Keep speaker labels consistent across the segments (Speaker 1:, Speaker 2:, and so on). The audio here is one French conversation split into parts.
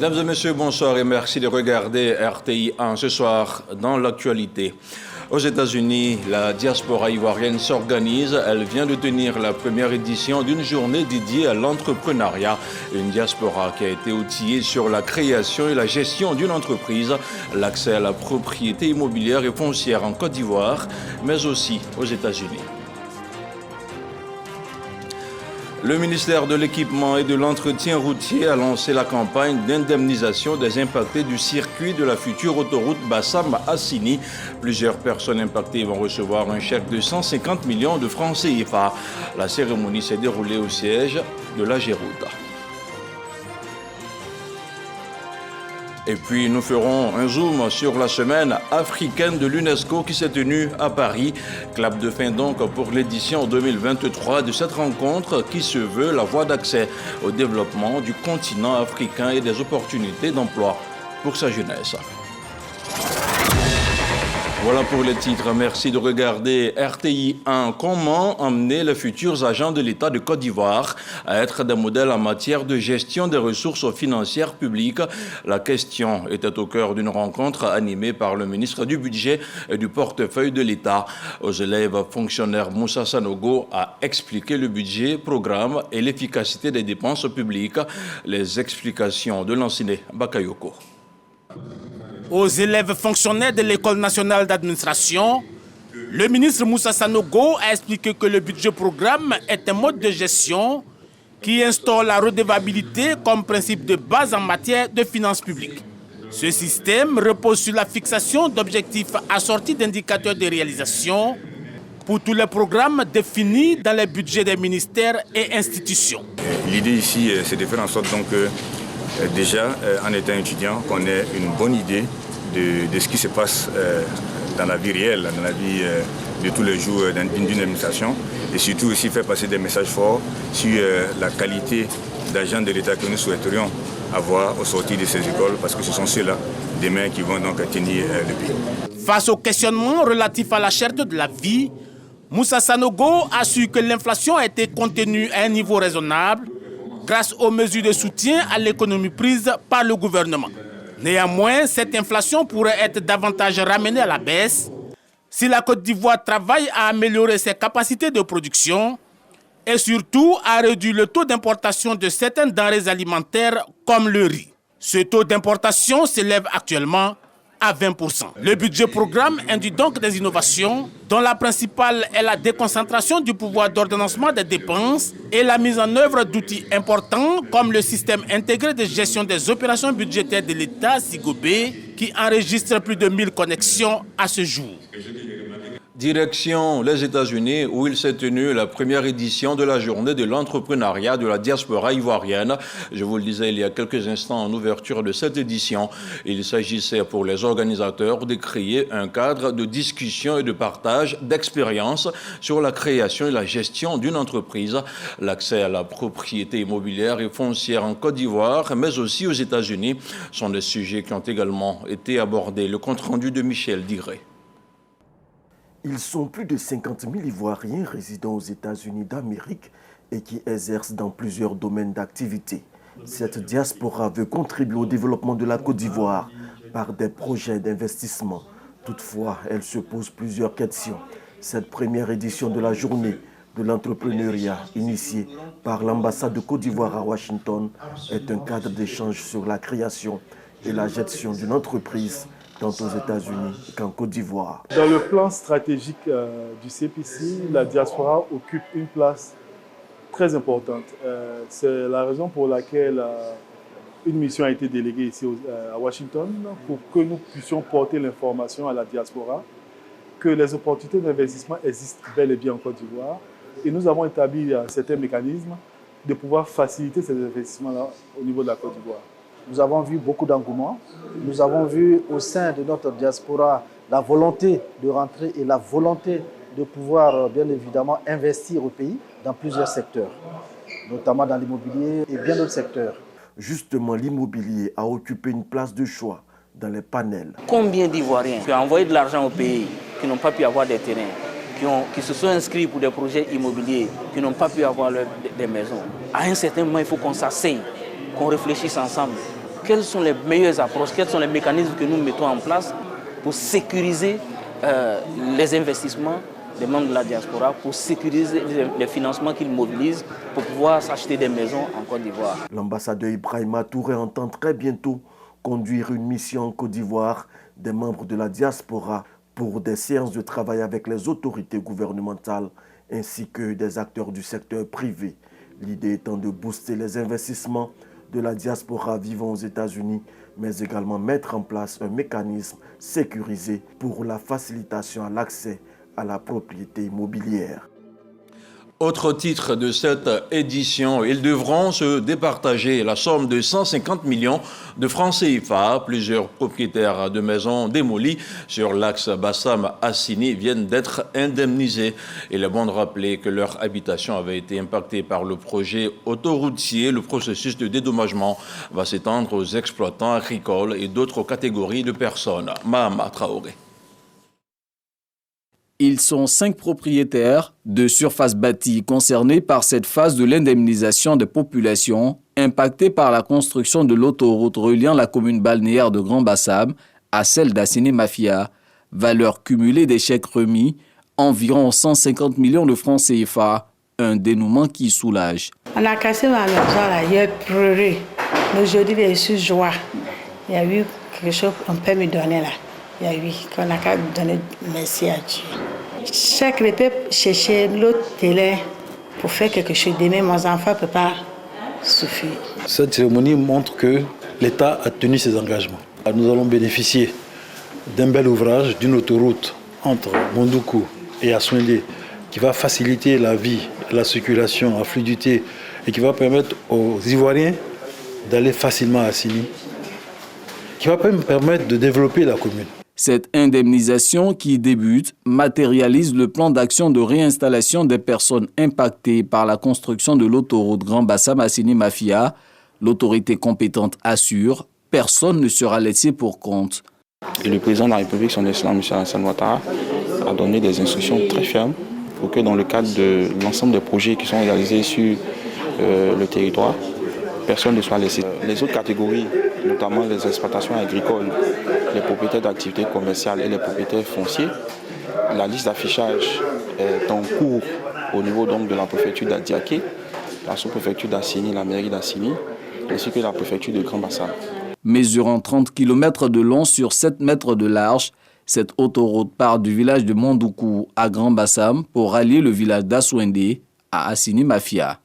Speaker 1: Mesdames et messieurs, bonsoir et merci de regarder RTI 1 ce soir dans l'actualité. Aux États-Unis, la diaspora ivoirienne s'organise. Elle vient de tenir la première édition d'une journée dédiée à l'entrepreneuriat. Une diaspora qui a été outillée sur la création et la gestion d'une entreprise, l'accès à la propriété immobilière et foncière en Côte d'Ivoire, mais aussi aux États-Unis. Le ministère de l'Équipement et de l'Entretien routier a lancé la campagne d'indemnisation des impactés du circuit de la future autoroute Bassam-Assini. Plusieurs personnes impactées vont recevoir un chèque de 150 millions de francs CFA. La cérémonie s'est déroulée au siège de la Gérouda. Et puis nous ferons un zoom sur la semaine africaine de l'UNESCO qui s'est tenue à Paris. Clap de fin donc pour l'édition 2023 de cette rencontre qui se veut la voie d'accès au développement du continent africain et des opportunités d'emploi pour sa jeunesse. Voilà pour les titres. Merci de regarder RTI 1. Comment emmener les futurs agents de l'État de Côte d'Ivoire à être des modèles en matière de gestion des ressources financières publiques? La question était au cœur d'une rencontre animée par le ministre du Budget et du portefeuille de l'État. Aux élèves fonctionnaires, Moussa Sanogo a expliqué le budget, programme et l'efficacité des dépenses publiques. Les explications de l'enseignant Bakayoko.
Speaker 2: Aux élèves fonctionnaires de l'École nationale d'administration, le ministre Moussa Sanogo a expliqué que le budget programme est un mode de gestion qui instaure la redevabilité comme principe de base en matière de finances publiques. Ce système repose sur la fixation d'objectifs assortis d'indicateurs de réalisation pour tous les programmes définis dans les budgets des ministères et institutions.
Speaker 3: L'idée ici, c'est de faire en sorte donc déjà, en étant étudiant, qu'on ait une bonne idée de ce qui se passe dans la vie réelle, dans la vie de tous les jours d'une administration, et surtout aussi faire passer des messages forts sur la qualité d'agents de l'État que nous souhaiterions avoir au sortir de ces écoles, parce que ce sont ceux-là, demain, qui vont donc tenir le pays.
Speaker 2: Face aux questionnements relatifs à la cherté de la vie, Moussa Sanogo a su que l'inflation a été contenue à un niveau raisonnable grâce aux mesures de soutien à l'économie prises par le gouvernement. Néanmoins, cette inflation pourrait être davantage ramenée à la baisse si la Côte d'Ivoire travaille à améliorer ses capacités de production et surtout à réduire le taux d'importation de certaines denrées alimentaires comme le riz. Ce taux d'importation s'élève actuellement à 20%. Le budget programme induit donc des innovations dont la principale est la déconcentration du pouvoir d'ordonnancement des dépenses et la mise en œuvre d'outils importants comme le système intégré de gestion des opérations budgétaires de l'État, SIGOBE, qui enregistre plus de 1000 connexions à ce jour.
Speaker 1: Direction les États-Unis où il s'est tenu la première édition de la journée de l'entrepreneuriat de la diaspora ivoirienne. Je vous le disais il y a quelques instants en ouverture de cette édition. Il s'agissait pour les organisateurs de créer un cadre de discussion et de partage d'expériences sur la création et la gestion d'une entreprise, l'accès à la propriété immobilière et foncière en Côte d'Ivoire, mais aussi aux États-Unis, sont des sujets qui ont également été abordés. Le compte-rendu de Michel Diré.
Speaker 4: Ils sont plus de 50 000 Ivoiriens résidant aux États-Unis d'Amérique et qui exercent dans plusieurs domaines d'activité. Cette diaspora veut contribuer au développement de la Côte d'Ivoire par des projets d'investissement. Toutefois, elle se pose plusieurs questions. Cette première édition de la journée de l'entrepreneuriat initiée par l'ambassade de Côte d'Ivoire à Washington est un cadre d'échange sur la création et la gestion d'une entreprise tant aux États-Unis qu'en Côte d'Ivoire.
Speaker 5: Dans le plan stratégique du CPC, la diaspora occupe une place très importante. C'est la raison pour laquelle une mission a été déléguée ici à Washington pour que nous puissions porter l'information à la diaspora que les opportunités d'investissement existent bel et bien en Côte d'Ivoire. Et nous avons établi certains mécanismes de pouvoir faciliter ces investissements-là au niveau de la Côte d'Ivoire.
Speaker 6: Nous avons vu beaucoup d'engouement. Nous avons vu au sein de notre diaspora la volonté de rentrer et la volonté de pouvoir bien évidemment investir au pays dans plusieurs secteurs, notamment dans l'immobilier et bien d'autres secteurs.
Speaker 4: Justement, l'immobilier a occupé une place de choix dans les panels.
Speaker 7: Combien d'Ivoiriens qui ont envoyé de l'argent au pays, qui n'ont pas pu avoir des terrains, qui se sont inscrits pour des projets immobiliers, qui n'ont pas pu avoir des maisons. À un certain moment, il faut qu'on s'asseye, qu'on réfléchisse ensemble quelles sont les meilleures approches, quels sont les mécanismes que nous mettons en place pour sécuriser les investissements des membres de la diaspora, pour sécuriser les financements qu'ils mobilisent pour pouvoir s'acheter des maisons en Côte d'Ivoire.
Speaker 4: L'ambassadeur Ibrahima Touré entend très bientôt conduire une mission en Côte d'Ivoire des membres de la diaspora pour des séances de travail avec les autorités gouvernementales ainsi que des acteurs du secteur privé. L'idée étant de booster les investissements de la diaspora vivant aux États-Unis, mais également mettre en place un mécanisme sécurisé pour la facilitation à l'accès à la propriété immobilière.
Speaker 1: Autre titre de cette édition, ils devront se départager la somme de 150 millions de francs CFA. Plusieurs propriétaires de maisons démolies sur l'axe Bassam-Assini viennent d'être indemnisés. Il est bon de rappeler que leur habitation avait été impactée par le projet autoroutier. Le processus de dédommagement va s'étendre aux exploitants agricoles et d'autres catégories de personnes. Mahama Traoré.
Speaker 8: Ils sont 5 propriétaires de surfaces bâties concernés par cette phase de l'indemnisation des populations impactées par la construction de l'autoroute reliant la commune balnéaire de Grand Bassam à celle d'Assini Mafia. Valeur cumulée des chèques remis, environ 150 millions de francs CFA. Un dénouement qui soulage.
Speaker 9: On a cassé ma maison là, il a pleuré. Mais aujourd'hui, il suis joie. Il y a eu quelque chose qu'on peut me donner là. Il y a eu qu'on a qu'à donner merci à Dieu. Chaque peut chercher l'autre télé pour faire quelque chose. Demain, mes enfants ne peuvent pas souffrir.
Speaker 10: Cette cérémonie montre que l'État a tenu ses engagements. Nous allons bénéficier d'un bel ouvrage, d'une autoroute entre Mondoukou et Assouindé qui va faciliter la vie, la circulation, la fluidité et qui va permettre aux Ivoiriens d'aller facilement à Assini, qui va permettre de développer la commune.
Speaker 8: Cette indemnisation qui débute matérialise le plan d'action de réinstallation des personnes impactées par la construction de l'autoroute Grand Bassam-Assini Mafia. L'autorité compétente assure, personne ne sera laissé pour compte.
Speaker 11: Et le président de la République, son Excellence M. Alassane Ouattara, a donné des instructions très fermes pour que dans le cadre de l'ensemble des projets qui sont réalisés sur le territoire, personne ne soit laissé. Les autres catégories, notamment les exploitations agricoles, les propriétaires d'activités commerciales et les propriétaires fonciers, la liste d'affichage est en cours au niveau donc de la préfecture d'Adiaké, la sous-préfecture d'Assini, la mairie d'Assini, ainsi que la préfecture de Grand Bassam.
Speaker 8: Mesurant 30 km de long sur 7 mètres de large, cette autoroute part du village de Mondoukou à Grand Bassam pour rallier le village d'Assouindé à Assini Mafia.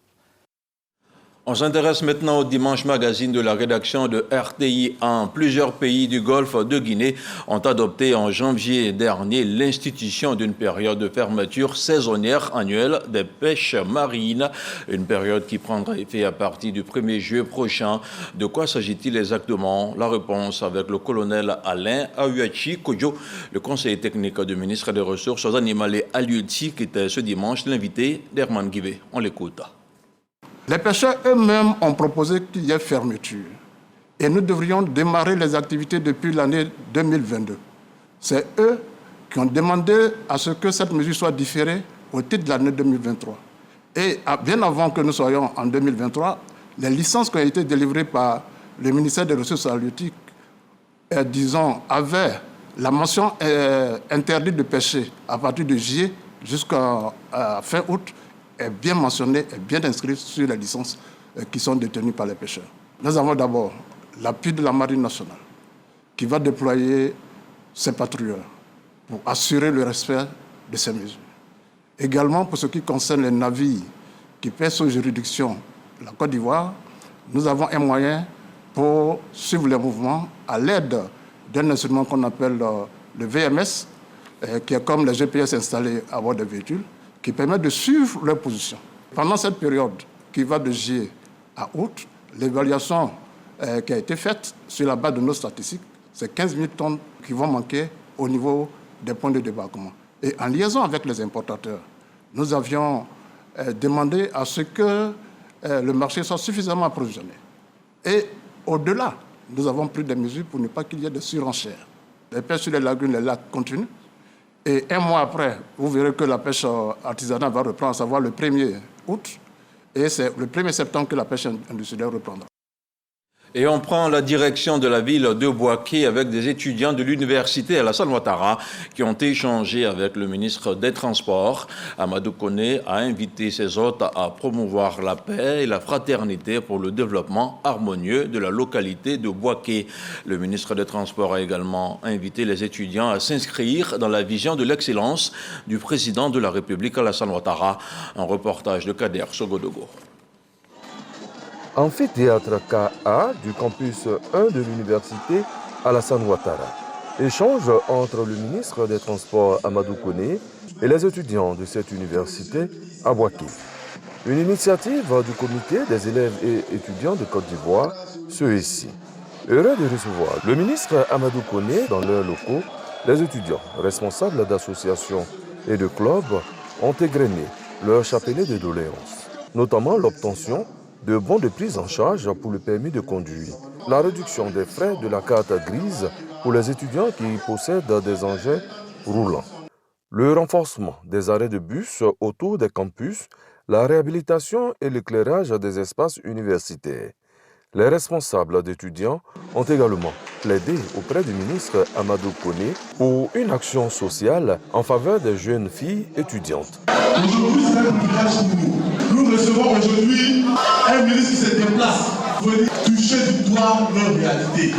Speaker 1: On s'intéresse maintenant au Dimanche Magazine de la rédaction de RTI 1. Plusieurs pays du Golfe de Guinée ont adopté en janvier dernier l'institution d'une période de fermeture saisonnière annuelle des pêches marines. Une période qui prendra effet à partir du 1er juillet prochain. De quoi s'agit-il exactement? La réponse avec le colonel Alain Aouachi Kodjo, le conseiller technique du ministre des Ressources animales et halieutiques, qui était ce dimanche l'invité d'Herman Guibé. On l'écoute.
Speaker 12: Les pêcheurs eux-mêmes ont proposé qu'il y ait fermeture. Et nous devrions démarrer les activités depuis l'année 2022. C'est eux qui ont demandé à ce que cette mesure soit différée au titre de l'année 2023. Et bien avant que nous soyons en 2023, les licences qui ont été délivrées par le ministère des Ressources halieutiques, avaient la mention interdite de pêcher à partir de juillet jusqu'à fin août, est bien mentionné et bien inscrit sur les licences qui sont détenues par les pêcheurs. Nous avons d'abord l'appui de la Marine nationale qui va déployer ses patrouilleurs pour assurer le respect de ces mesures. Également, pour ce qui concerne les navires qui pèsent sous juridiction de la Côte d'Ivoire, nous avons un moyen pour suivre les mouvements à l'aide d'un instrument qu'on appelle le VMS, qui est comme les GPS installés à bord des véhicules, qui permet de suivre leur position. Pendant cette période qui va de juillet à août, l'évaluation qui a été faite sur la base de nos statistiques, c'est 15 000 tonnes qui vont manquer au niveau des points de débarquement. Et en liaison avec les importateurs, nous avions demandé à ce que le marché soit suffisamment approvisionné. Et au-delà, nous avons pris des mesures pour ne pas qu'il y ait de surenchères. Les pêches sur les lagunes, les lacs continuent. Et un mois après, vous verrez que la pêche artisanale va reprendre, à savoir le 1er août. Et c'est le 1er septembre que la pêche industrielle reprendra.
Speaker 1: Et on prend la direction de la ville de Bouaké avec des étudiants de l'université Alassane Ouattara qui ont échangé avec le ministre des Transports. Amadou Koné a invité ses hôtes à promouvoir la paix et la fraternité pour le développement harmonieux de la localité de Bouaké. Le ministre des Transports a également invité les étudiants à s'inscrire dans la vision de l'excellence du président de la République Alassane Ouattara. Un reportage de Kader Sogodogo.
Speaker 13: Amphithéâtre KA du campus 1 de l'université Alassane Ouattara. Échange entre le ministre des Transports Amadou Koné et les étudiants de cette université à Bouaké. Une initiative du comité des élèves et étudiants de Côte d'Ivoire, ceux-ci. Heureux de recevoir le ministre Amadou Koné dans leurs locaux, les étudiants responsables d'associations et de clubs ont égrené leur chapelet de doléances, notamment l'obtention de bons de prise en charge pour le permis de conduire, la réduction des frais de la carte grise pour les étudiants qui possèdent des engins roulants, le renforcement des arrêts de bus autour des campus, la réhabilitation et l'éclairage des espaces universitaires. Les responsables d'étudiants ont également plaidé auprès du ministre Amadou Koné pour une action sociale en faveur des jeunes filles étudiantes.
Speaker 14: Aujourd'hui, c'est un privilège pour nous. Nous recevons aujourd'hui un ministre qui se déplace pour venir toucher du doigt leur réalité.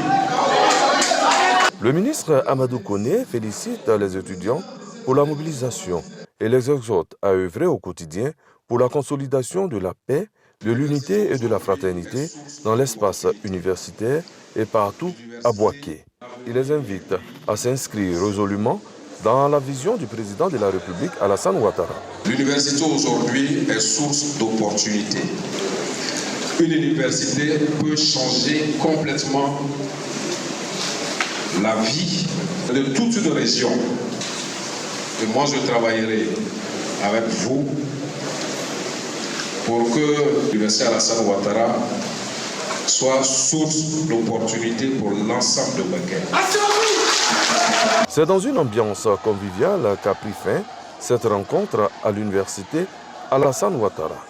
Speaker 13: Le ministre Amadou Koné félicite les étudiants pour la mobilisation et les exhorte à œuvrer au quotidien pour la consolidation de la paix, de l'unité et de la fraternité dans l'espace universitaire et partout à Bouaké. Il les invite à s'inscrire résolument dans la vision du président de la République, Alassane Ouattara.
Speaker 15: L'université aujourd'hui est source d'opportunités. Une université peut changer complètement la vie de toute une région. Et moi, je travaillerai avec vous pour que l'université Alassane Ouattara soit source d'opportunités pour l'ensemble de Bouaké.
Speaker 13: C'est dans une ambiance conviviale qu'a pris fin cette rencontre à l'université Alassane Ouattara.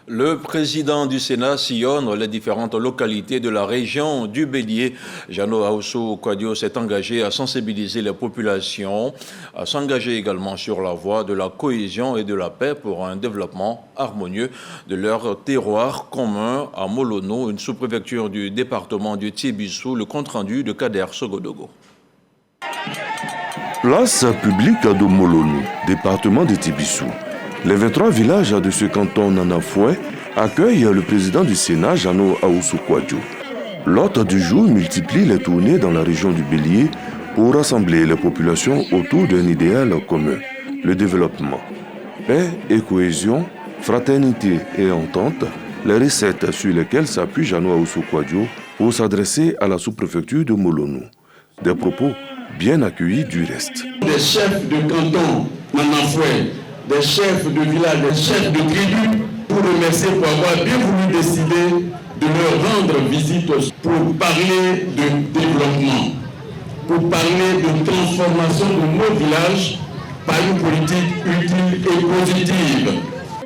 Speaker 1: Le président du Sénat sillonne les différentes localités de la région du Bélier. Jeannot Ahoussou Kouadio s'est engagé à sensibiliser les populations, à s'engager également sur la voie de la cohésion et de la paix pour un développement harmonieux de leur terroir commun à Molono, une sous-préfecture du département du Tibissou, le compte-rendu de Kader Sogodogo.
Speaker 16: Place publique de Molono, département de Tibissou. Les 23 villages de ce canton Nanafoué accueillent le président du Sénat, Jeannot Ahoussou Kouadio. L'hôte du jour multiplie les tournées dans la région du Bélier pour rassembler les populations autour d'un idéal commun, le développement. Paix et cohésion, fraternité et entente, les recettes sur lesquelles s'appuie Jeannot Ahoussou Kouadio pour s'adresser à la sous-préfecture de Molono. Des propos bien accueillis du reste.
Speaker 17: Des chefs de canton Nanafoué, des chefs de village, des chefs de tribu, pour remercier pour avoir bien voulu décider de leur rendre visite pour parler de développement, pour parler de transformation de nos villages par une politique utile et positive.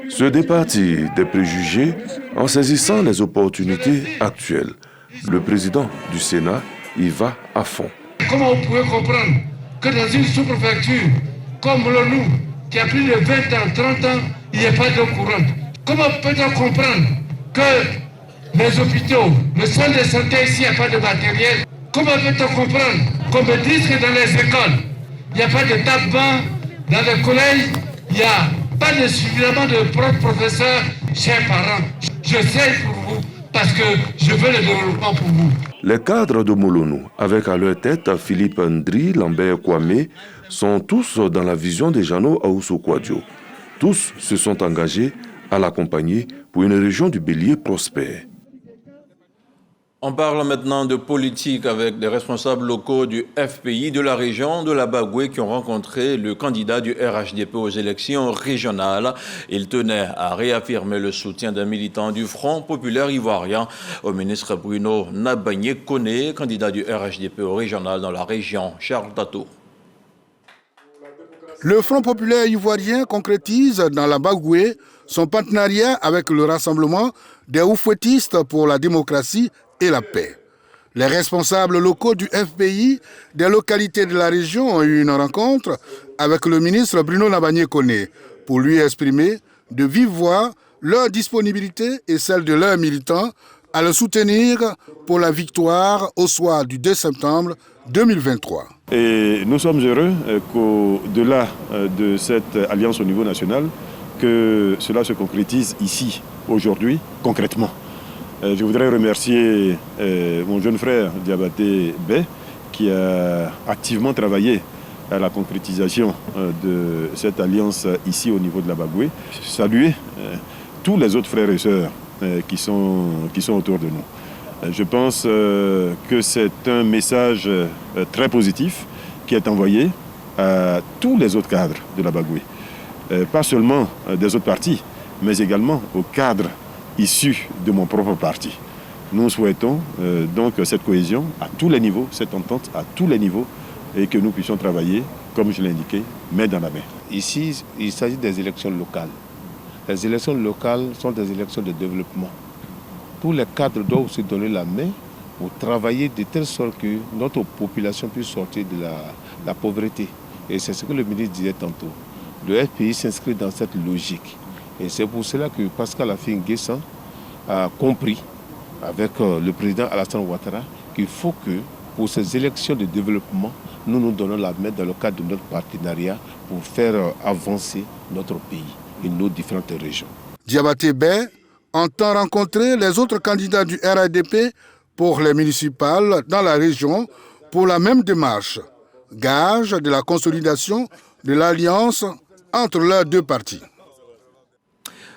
Speaker 16: Se départir des préjugés en saisissant les opportunités actuelles. Le président du Sénat y va à fond.
Speaker 18: Comment vous pouvez comprendre que dans une sous-préfecture comme Molono, qui a plus de 20 ans, 30 ans, il n'y a pas d'eau courante? Comment peut-on comprendre que les hôpitaux, le centre de santé ici, il n'y a pas de matériel? Comment peut-on comprendre qu'on me dise que dans les écoles, il n'y a pas de tabac, dans les collèges, il n'y a pas de suffisamment de professeurs, chers parents? Je sais pour vous, parce que je veux le développement pour vous.
Speaker 16: Les cadres de Molono, avec à leur tête Philippe Ndri, Lambert Kwame, sont tous dans la vision de Jeannot Ahoussou Kouadio. Tous se sont engagés à l'accompagner pour une région du Bélier prospère.
Speaker 1: On parle maintenant de politique avec des responsables locaux du FPI de la région de la Bagoué qui ont rencontré le candidat du RHDP aux élections régionales. Ils tenaient à réaffirmer le soutien d'un militant du Front populaire ivoirien au ministre Bruno Nabagné Koné, candidat du RHDP au régional dans la région. Charles Tato.
Speaker 19: Le Front populaire ivoirien concrétise dans la Bagoué son partenariat avec le Rassemblement des Oufouettistes pour la démocratie et la paix. Les responsables locaux du FPI des localités de la région ont eu une rencontre avec le ministre Bruno Nabagné-Koné pour lui exprimer de vive voix leur disponibilité et celle de leurs militants à le soutenir pour la victoire au soir du 2 septembre 2023.
Speaker 20: Et nous sommes heureux qu'au-delà de cette alliance au niveau national, que cela se concrétise ici, aujourd'hui, concrètement. Je voudrais remercier mon jeune frère Diabaté Bey qui a activement travaillé à la concrétisation de cette alliance ici au niveau de la Bagoué. Saluer tous les autres frères et sœurs qui sont autour de nous. Je pense que c'est un message très positif qui est envoyé à tous les autres cadres de la Bagoué. Pas seulement des autres partis, mais également aux cadres issus de mon propre parti. Nous souhaitons donc cette cohésion à tous les niveaux, cette entente à tous les niveaux, et que nous puissions travailler, comme je l'ai indiqué, main dans la main.
Speaker 21: Ici, il s'agit des élections locales. Les élections locales sont des élections de développement. Tous les cadres doivent se donner la main pour travailler de telle sorte que notre population puisse sortir de la pauvreté. Et c'est ce que le ministre disait tantôt. Le FPI s'inscrit dans cette logique. Et c'est pour cela que Pascal Affi-N'Guessan a compris, avec le président Alassane Ouattara, qu'il faut que, pour ces élections de développement, nous nous donnons la main dans le cadre de notre partenariat pour faire avancer notre pays et nos différentes régions.
Speaker 19: Diabaté Bey entend rencontrer les autres candidats du RADP pour les municipales dans la région pour la même démarche, gage de la consolidation de l'alliance entre leurs deux partis.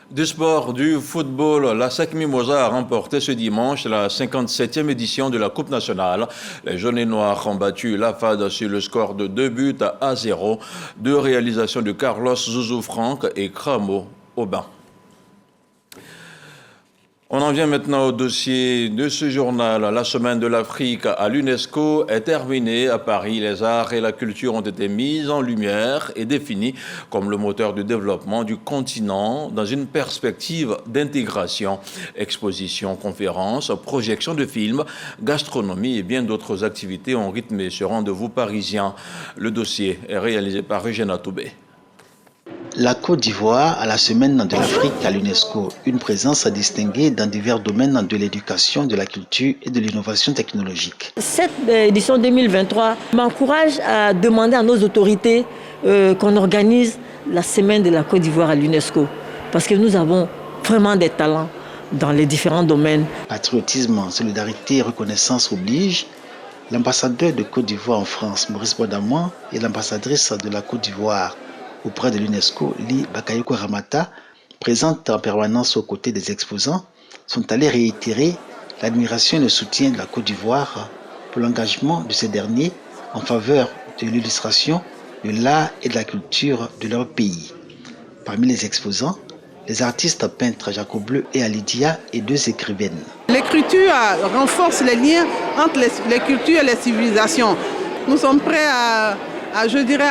Speaker 1: Du sport, du football, la SEC Mimosa a remporté ce dimanche la 57e édition de la Coupe nationale. Les jaunes et noirs ont battu la FAD sur le score de 2-0, 2 réalisations de Carlos Zouzou Franck et Cramo Aubin. On en vient maintenant au dossier de ce journal. La semaine de l'Afrique à l'UNESCO est terminée. À Paris, les arts et la culture ont été mis en lumière et définis comme le moteur du développement du continent dans une perspective d'intégration. Expositions, conférences, projections de films, gastronomie et bien d'autres activités ont rythmé ce rendez-vous parisien. Le dossier est réalisé par Eugène Atoubé.
Speaker 22: La Côte d'Ivoire à la semaine de l'Afrique à l'UNESCO, une présence distinguée dans divers domaines de l'éducation, de la culture et de l'innovation technologique.
Speaker 23: Cette édition 2023 m'encourage à demander à nos autorités qu'on organise la semaine de la Côte d'Ivoire à l'UNESCO, parce que nous avons vraiment des talents dans les différents domaines.
Speaker 22: Patriotisme, solidarité et reconnaissance oblige. L'ambassadeur de Côte d'Ivoire en France, Maurice Bodamoin, et l'ambassadrice de la Côte d'Ivoire auprès de l'UNESCO, Li Bakayoko Ramata, présente en permanence aux côtés des exposants, sont allés réitérer l'admiration et le soutien de la Côte d'Ivoire pour l'engagement de ces derniers en faveur de l'illustration, de l'art et de la culture de leur pays. Parmi les exposants, les artistes peintres Jacob Bleu et Alidia et 2 écrivaines.
Speaker 24: L'écriture renforce les liens entre les cultures et les civilisations. Nous sommes prêts à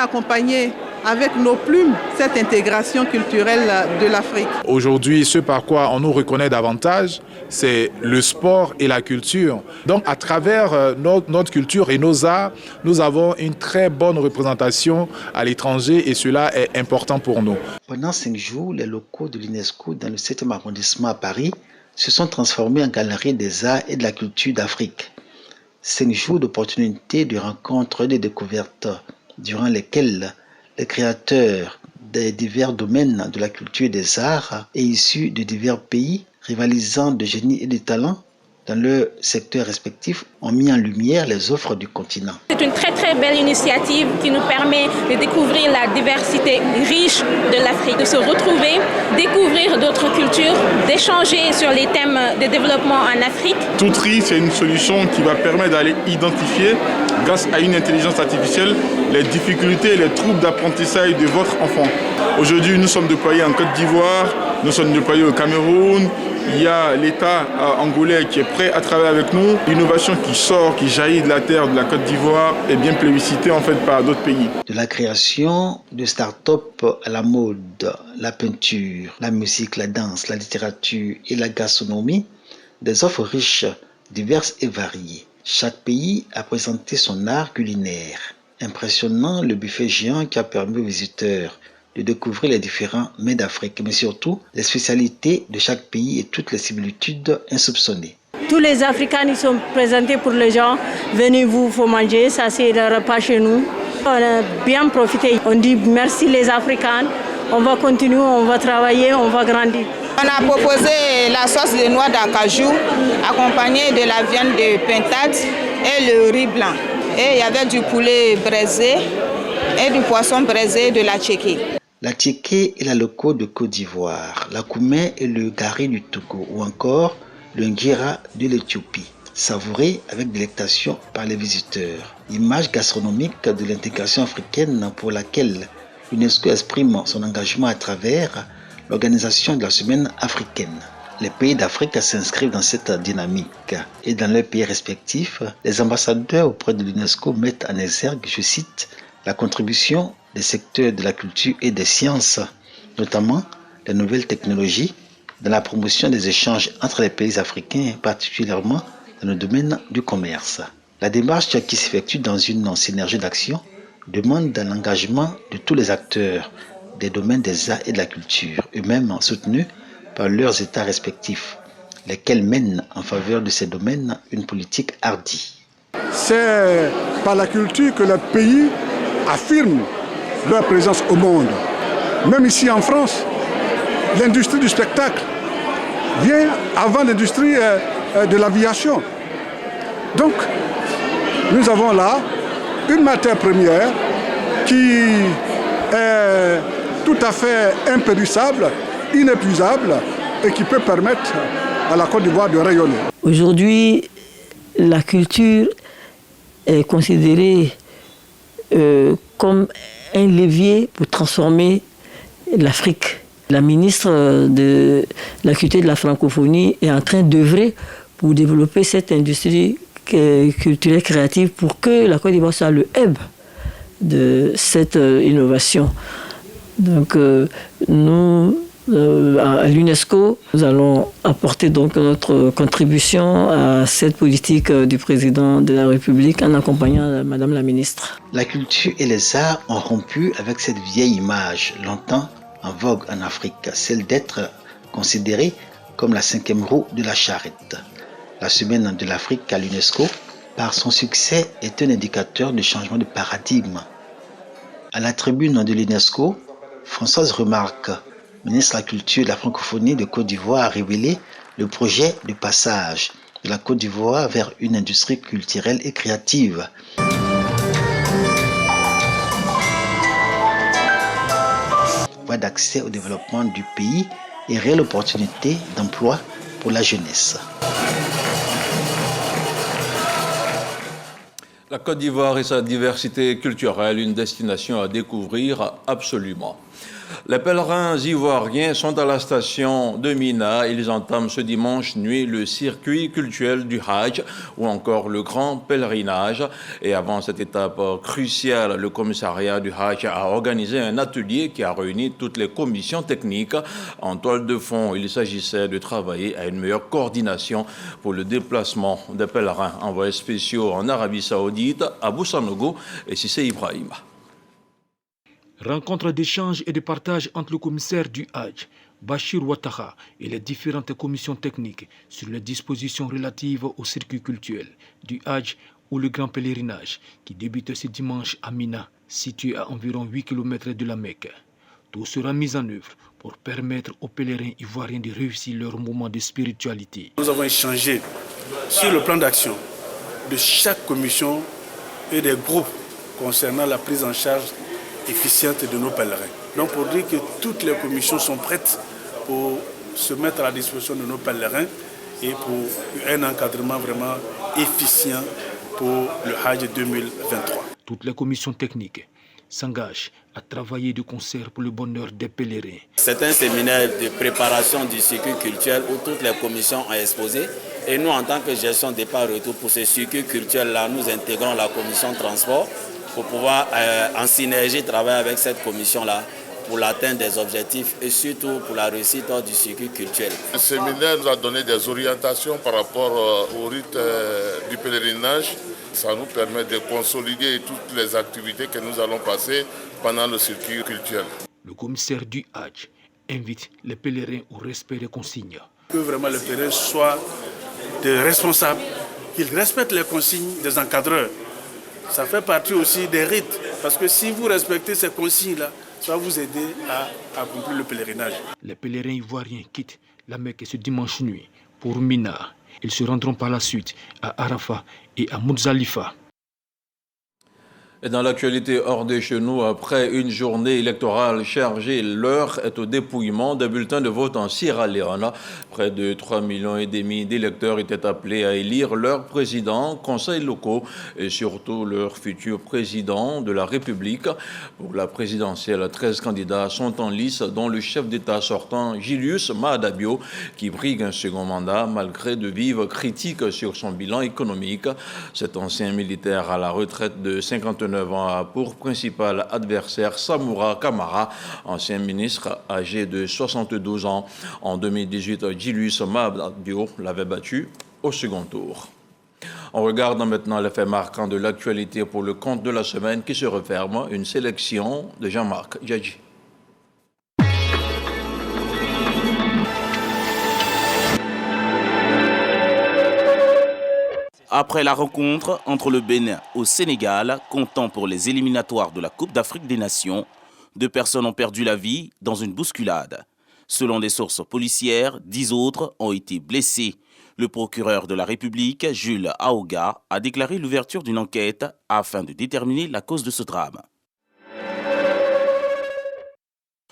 Speaker 24: accompagner avec nos plumes cette intégration culturelle de l'Afrique.
Speaker 25: Aujourd'hui, ce par quoi on nous reconnaît davantage, c'est le sport et la culture. Donc à travers notre culture et nos arts, nous avons une très bonne représentation à l'étranger et cela est important pour nous.
Speaker 22: Pendant 5 jours, les locaux de l'UNESCO dans le 7e arrondissement à Paris se sont transformés en galerie des arts et de la culture d'Afrique. 5 jours d'opportunités, de rencontres et de découvertes, durant lesquelles les créateurs des divers domaines de la culture et des arts et issus de divers pays, rivalisant de génie et de talent dans leurs secteurs respectifs, ont mis en lumière les offres du continent.
Speaker 26: C'est une très très belle initiative qui nous permet de découvrir la diversité riche de l'Afrique, de se retrouver, découvrir d'autres cultures, d'échanger sur les thèmes de développement en Afrique.
Speaker 5: Toutri, c'est une solution qui va permettre d'aller identifier, grâce à une intelligence artificielle, les difficultés et les troubles d'apprentissage de votre enfant. Aujourd'hui, nous sommes déployés en Côte d'Ivoire, nous sommes déployés au Cameroun. Il y a l'État angolais qui est prêt à travailler avec nous. L'innovation qui sort, qui jaillit de la terre de la Côte d'Ivoire est bien plébiscitée en fait par d'autres pays.
Speaker 22: De la création de start-up à la mode, la peinture, la musique, la danse, la littérature et la gastronomie, des offres riches diverses et variées. Chaque pays a présenté son art culinaire. Impressionnant le buffet géant qui a permis aux visiteurs de découvrir les différents mets d'Afrique, mais surtout les spécialités de chaque pays et toutes les similitudes insoupçonnées.
Speaker 23: Tous les Africains ils sont présentés pour les gens. Venez vous, faut manger, ça c'est le repas chez nous. On a bien profité. On dit merci les Africains. On va continuer, on va travailler, on va grandir.
Speaker 2: On a proposé la sauce de noix d'acajou accompagnée de la viande de pintade et le riz blanc. Et il y avait du poulet braisé et du poisson braisé de la tchéké.
Speaker 22: La tchéké est la loco de Côte d'Ivoire, la koumé et le gari du Togo ou encore le ngira de l'Éthiopie, savouré avec délectation par les visiteurs. Image gastronomique de l'intégration africaine pour laquelle l'UNESCO exprime son engagement à travers l'organisation de la semaine africaine. Les pays d'Afrique s'inscrivent dans cette dynamique et dans leurs pays respectifs, les ambassadeurs auprès de l'UNESCO mettent en exergue, je cite, la contribution des secteurs de la culture et des sciences, notamment les nouvelles technologies, dans la promotion des échanges entre les pays africains, particulièrement dans le domaine du commerce. La démarche qui s'effectue dans une synergie d'action demande l'engagement de tous les acteurs des domaines des arts et de la culture, eux-mêmes soutenus par leurs États respectifs, lesquels mènent en faveur de ces domaines une politique hardie.
Speaker 3: C'est par la culture que les pays affirment leur présence au monde. Même ici en France, l'industrie du spectacle vient avant l'industrie de l'aviation. Donc, nous avons là une matière première qui est tout à fait impérissable, inépuisable et qui peut permettre à la Côte d'Ivoire de rayonner.
Speaker 23: Aujourd'hui, la culture est considérée comme un levier pour transformer l'Afrique. La ministre de la Culture et de la Francophonie est en train d'œuvrer pour développer cette industrie culturelle créative pour que la Côte d'Ivoire soit le hub de cette innovation. Donc nous, à l'UNESCO, nous allons apporter donc notre contribution à cette politique du président de la République en accompagnant Madame la ministre.
Speaker 22: La culture et les arts ont rompu avec cette vieille image, longtemps en vogue en Afrique, celle d'être considérée comme la cinquième roue de la charrette. La semaine de l'Afrique à l'UNESCO, par son succès, est un indicateur de changement de paradigme. À la tribune de l'UNESCO, Françoise Remarque, ministre de la Culture et de la Francophonie de Côte d'Ivoire, a révélé le projet de passage de la Côte d'Ivoire vers une industrie culturelle et créative. Voie d'accès au développement du pays et réelle opportunité d'emploi pour la jeunesse.
Speaker 1: La Côte d'Ivoire et sa diversité culturelle, une destination à découvrir absolument. Les pèlerins ivoiriens sont à la station de Mina. Ils entament ce dimanche nuit le circuit culturel du Hajj ou encore le grand pèlerinage. Et avant cette étape cruciale, le commissariat du Hajj a organisé un atelier qui a réuni toutes les commissions techniques. En toile de fond, il s'agissait de travailler à une meilleure coordination pour le déplacement des pèlerins. Envoyés spéciaux en Arabie Saoudite, Abou Sanogo et Sissé Ibrahim.
Speaker 4: Rencontre d'échange et de partage entre le commissaire du Hajj, Bachir Ouattara, et les différentes commissions techniques sur les dispositions relatives au circuit culturel du Hajj ou le grand pèlerinage qui débute ce dimanche à Mina, situé à environ 8 km de la Mecque. Tout sera mis en œuvre pour permettre aux pèlerins ivoiriens de réussir leur moment de spiritualité.
Speaker 6: Nous avons échangé sur le plan d'action de chaque commission et des groupes concernant la prise en charge efficiente de nos pèlerins. Donc pour dire que toutes les commissions sont prêtes pour se mettre à la disposition de nos pèlerins et pour un encadrement vraiment efficient pour le Hajj 2023.
Speaker 4: Toutes les commissions techniques s'engagent à travailler de concert pour le bonheur des pèlerins.
Speaker 7: C'est un séminaire de préparation du circuit culturel où toutes les commissions ont exposé. Et nous, en tant que gestion départ-retour pour ce circuit culturel-là, nous intégrons la commission transport pour pouvoir en synergie travailler avec cette commission-là pour l'atteinte des objectifs et surtout pour la réussite du circuit culturel.
Speaker 8: Le séminaire nous a donné des orientations par rapport au rite du pèlerinage. Ça nous permet de consolider toutes les activités que nous allons passer pendant le circuit culturel.
Speaker 4: Le commissaire du Hadj invite les pèlerins au respect des consignes.
Speaker 6: Que vraiment les pèlerins soient des responsables, qu'ils respectent les consignes des encadreurs. Ça fait partie aussi des rites, parce que si vous respectez ces consignes-là, ça va vous aider à accomplir le pèlerinage.
Speaker 4: Les pèlerins ivoiriens quittent la Mecque ce dimanche nuit pour Mina. Ils se rendront par la suite à Arafat et à Muzdalifa.
Speaker 1: Et dans l'actualité hors de chez nous, après une journée électorale chargée, l'heure est au dépouillement des bulletins de vote en Sierra Leone. Près de 3,5 millions d'électeurs étaient appelés à élire leur président, conseils locaux et surtout leur futur président de la République. Pour la présidentielle, 13 candidats sont en lice, dont le chef d'État sortant, Julius Maada Bio, qui brigue un second mandat malgré de vives critiques sur son bilan économique. Cet ancien militaire à la retraite de 59 ans a pour principal adversaire Samura Kamara, ancien ministre âgé de 72 ans. En 2018, Julius Maada Bio l'avait battu au second tour. On regarde maintenant les faits marquants de l'actualité pour le compte de la semaine qui se referme. Une sélection de Jean-Marc Djadji.
Speaker 9: Après la rencontre entre le Bénin au Sénégal, comptant pour les éliminatoires de la Coupe d'Afrique des Nations, 2 personnes ont perdu la vie dans une bousculade. Selon des sources policières, 10 autres ont été blessés. Le procureur de la République, Jules Aoga, a déclaré l'ouverture d'une enquête afin de déterminer la cause de ce drame.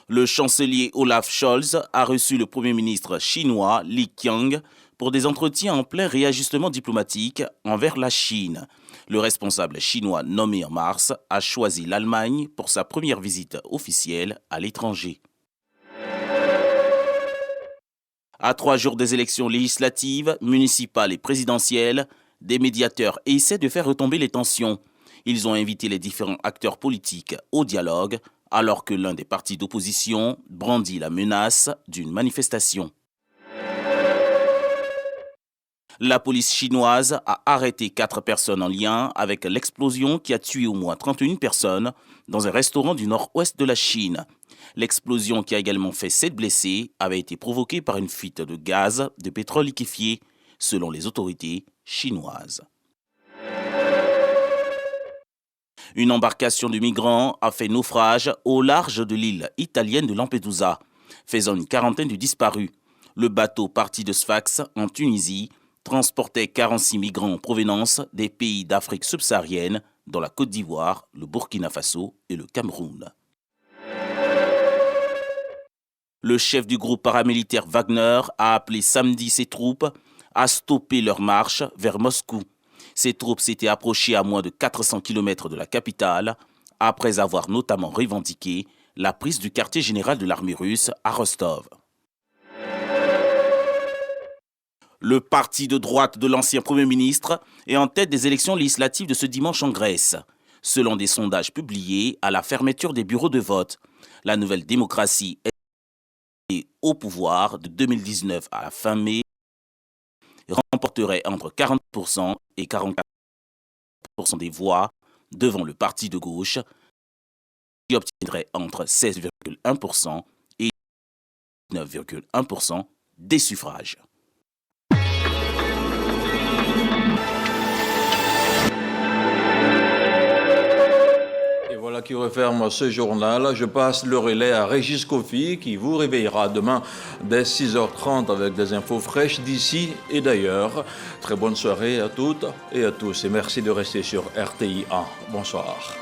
Speaker 9: Le chancelier Olaf Scholz a reçu le premier ministre chinois Li Qiang pour des entretiens en plein réajustement diplomatique envers la Chine. Le responsable chinois nommé en mars a choisi l'Allemagne pour sa première visite officielle à l'étranger. À 3 jours des élections législatives, municipales et présidentielles, des médiateurs essaient de faire retomber les tensions. Ils ont invité les différents acteurs politiques au dialogue, alors que l'un des partis d'opposition brandit la menace d'une manifestation. La police chinoise a arrêté 4 personnes en lien avec l'explosion qui a tué au moins 31 personnes dans un restaurant du nord-ouest de la Chine. L'explosion qui a également fait 7 blessés avait été provoquée par une fuite de gaz de pétrole liquéfié, selon les autorités chinoises. Une embarcation de migrants a fait naufrage au large de l'île italienne de Lampedusa, faisant une quarantaine de disparus. Le bateau parti de Sfax, en Tunisie, transportait 46 migrants en provenance des pays d'Afrique subsaharienne, dont la Côte d'Ivoire, le Burkina Faso et le Cameroun. Le chef du groupe paramilitaire Wagner a appelé samedi ses troupes à stopper leur marche vers Moscou. Ces troupes s'étaient approchées à moins de 400 km de la capitale, après avoir notamment revendiqué la prise du quartier général de l'armée russe à Rostov. Le parti de droite de l'ancien Premier ministre est en tête des élections législatives de ce dimanche en Grèce. Selon des sondages publiés à la fermeture des bureaux de vote, la Nouvelle Démocratie est au pouvoir de 2019 à la fin mai, remporterait entre 40% et 44% des voix devant le parti de gauche, qui obtiendrait entre 16,1% et 9,1% des suffrages.
Speaker 1: Voilà qui referme ce journal. Je passe le relais à Régis Kofi qui vous réveillera demain dès 6h30 avec des infos fraîches d'ici et d'ailleurs. Très bonne soirée à toutes et à tous et merci de rester sur RTI 1. Bonsoir.